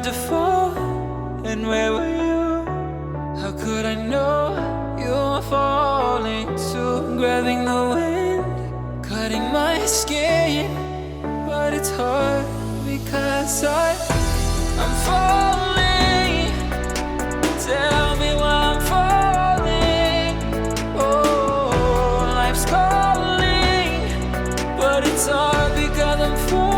started to fall, and where were you? How could I know you were falling too? Grabbing the wind, cutting my skin, but it's hard because I'm falling. Tell me why I'm falling. Oh, life's calling, but it's hard because I'm falling.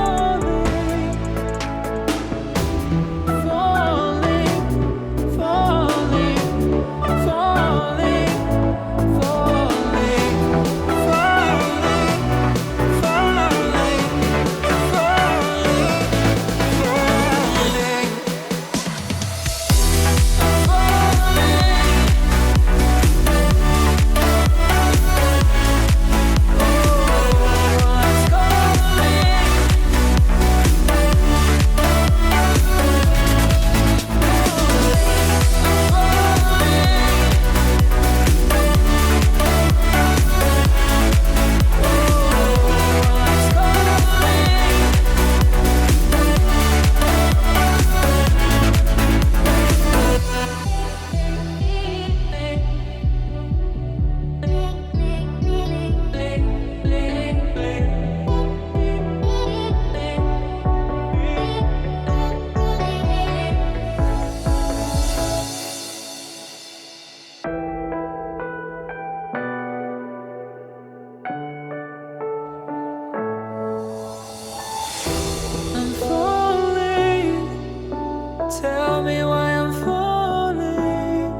Tell me why I'm falling.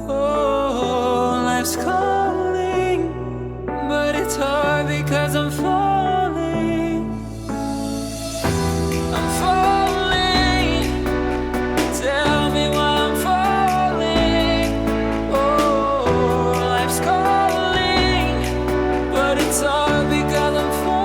Oh, life's calling, but it's hard because I'm falling. I'm falling. Tell me why I'm falling. Oh, life's calling, but it's hard because I'm falling.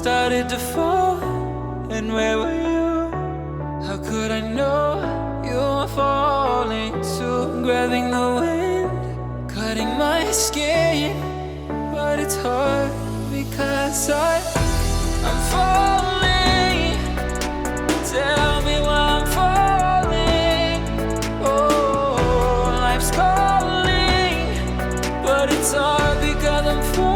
Started to fall, and where were you? How could I know you were falling too? Grabbing the wind, cutting my skin, but it's hard because I'm falling. Tell me why I'm falling. Oh, life's calling, but it's hard because I'm falling.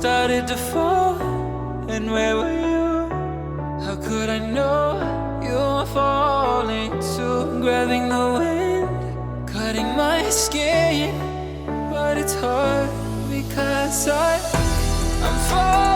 started to fall. And where were you? How could I know you were falling too? Grabbing the wind, cutting my skin, but it's hard because I'm falling.